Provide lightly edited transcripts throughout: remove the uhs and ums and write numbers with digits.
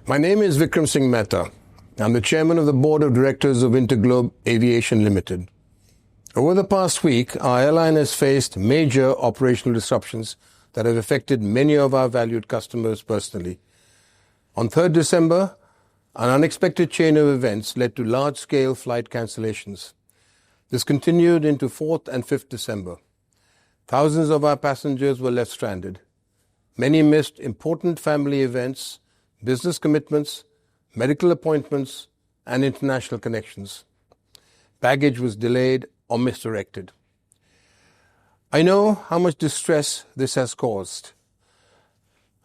My name is Vikram Singh Mehta. I'm the chairman of the board of directors of InterGlobe Aviation Limited. Over the past week, our airline has faced major operational disruptions that have affected many of our valued customers personally. On 3rd December, an unexpected chain of events led to large-scale flight cancellations. This continued into 4th and 5th December. Thousands of our passengers were left stranded. Many missed important family events, business commitments, medical appointments, and international connections. Baggage was delayed or misdirected. I know how much distress this has caused.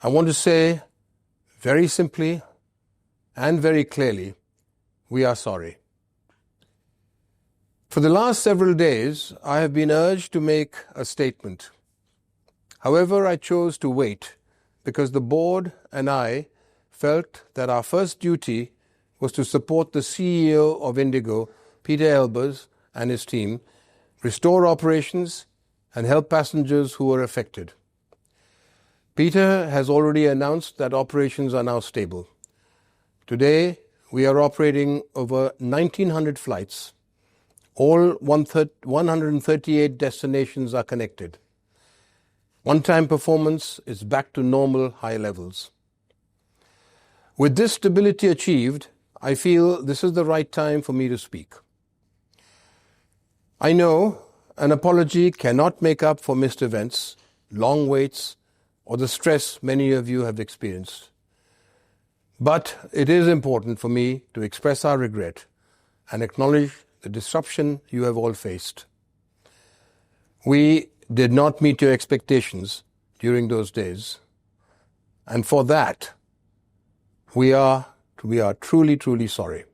I want to say very simply and very clearly, we are sorry. For the last several days, I have been urged to make a statement. However, I chose to wait because the board and I felt that our first duty was to support the CEO of IndiGo, Peter Elbers, and his team, restore operations, and help passengers who were affected. Peter has already announced that operations are now stable. Today, we are operating over 1,900 flights. All 138 destinations are connected. On-time performance is back to normal high levels. With this stability achieved, I feel this is the right time for me to speak. I know an apology cannot make up for missed events, long waits, or the stress many of you have experienced. But it is important for me to express our regret and acknowledge the disruption you have all faced. We did not meet your expectations during those days, and for that, we are truly, truly sorry.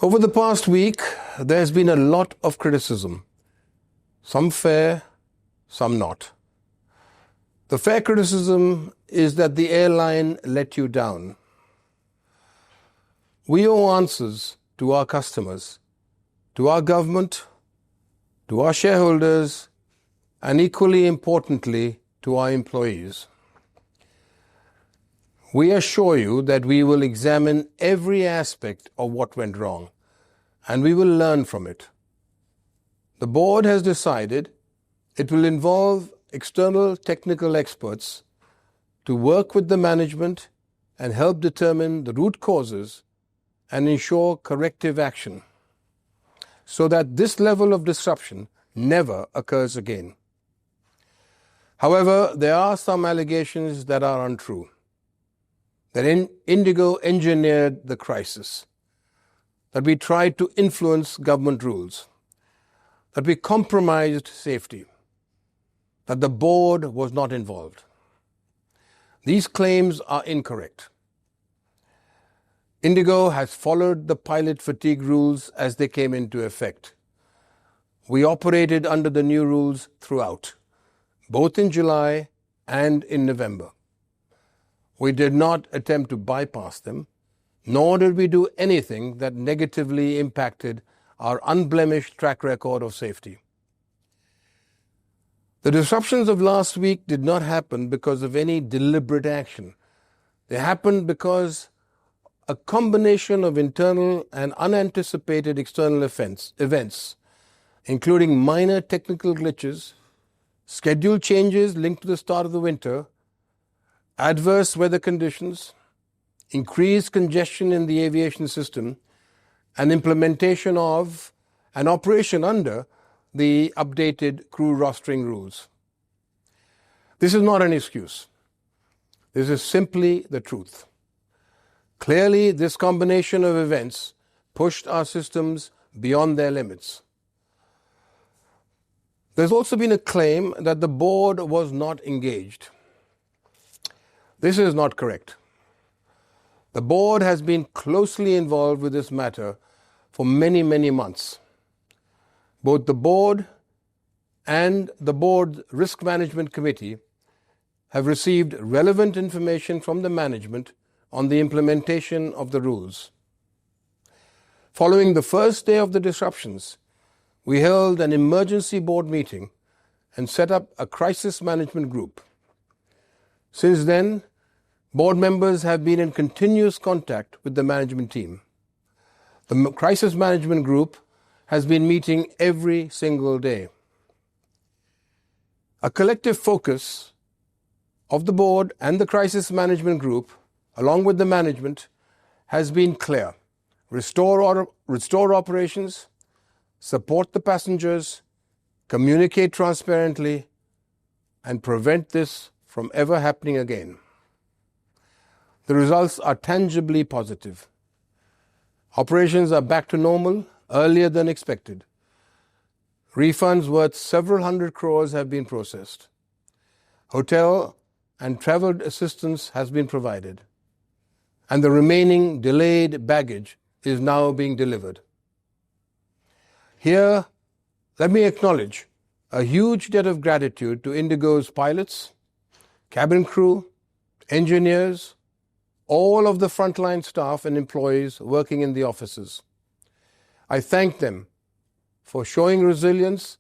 Over the past week, there has been a lot of criticism, some fair, some not. The fair criticism is that the airline let you down. We owe answers to our customers, to our government, to our shareholders, and equally importantly, to our employees. We assure you that we will examine every aspect of what went wrong, and we will learn from it. The board has decided it will involve external technical experts to work with the management and help determine the root causes and ensure corrective action so that this level of disruption never occurs again. However, there are some allegations that are untrue. That IndiGo engineered the crisis, that we tried to influence government rules, that we compromised safety, that the board was not involved. These claims are incorrect. IndiGo has followed the pilot fatigue rules as they came into effect. We operated under the new rules throughout, both in July and in November. We did not attempt to bypass them, nor did we do anything that negatively impacted our unblemished track record of safety. The disruptions of last week did not happen because of any deliberate action. They happened because a combination of internal and unanticipated external events, including minor technical glitches, schedule changes linked to the start of the winter, adverse weather conditions, increased congestion in the aviation system, and implementation of and operation under the updated crew rostering rules. This is not an excuse. This is simply the truth. Clearly, this combination of events pushed our systems beyond their limits. There's also been a claim that the board was not engaged. This is not correct. The board has been closely involved with this matter for many, many months. Both the board and the board risk management committee have received relevant information from the management on the implementation of the rules. Following the first day of the disruptions, we held an emergency board meeting and set up a crisis management group. Since then, Board members have been in continuous contact with the management team. The crisis management group has been meeting every single day. A collective focus of the board and the crisis management group, along with the management, has been clear. Restore operations, support the passengers, communicate transparently, and prevent this from ever happening again. The results are tangibly positive. Operations are back to normal earlier than expected. Refunds worth several hundred crores have been processed. Hotel and travel assistance has been provided. And the remaining delayed baggage is now being delivered. Here, let me acknowledge a huge debt of gratitude to IndiGo's pilots, cabin crew, engineers, all of the frontline staff and employees working in the offices. I thank them for showing resilience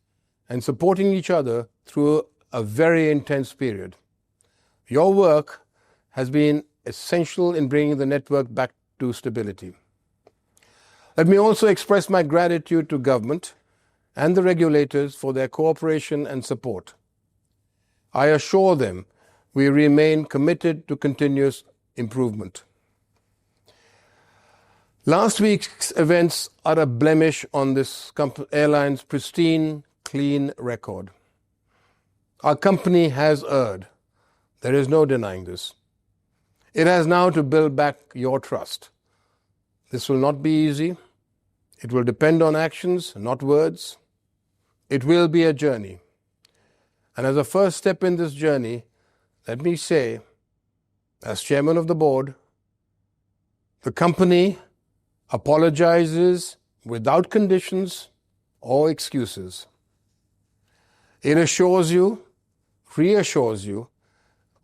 and supporting each other through a very intense period. Your work has been essential in bringing the network back to stability. Let me also express my gratitude to government and the regulators for their cooperation and support. I assure them we remain committed to continuous improvement. Last week's events are a blemish on this airline's pristine, clean record. Our company has erred. There is no denying this. It has now to build back your trust. This will not be easy. It will depend on actions, not words. It will be a journey. And as a first step in this journey, let me say, as chairman of the board, the company apologizes without conditions or excuses. It assures you, reassures you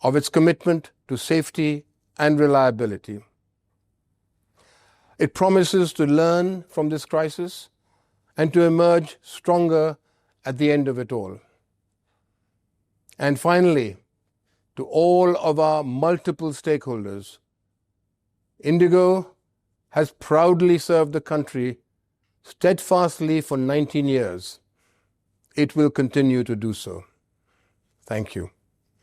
of its commitment to safety and reliability. It promises to learn from this crisis and to emerge stronger at the end of it all. And finally, to all of our multiple stakeholders, IndiGo has proudly served the country steadfastly for 19 years. It will continue to do so. Thank you.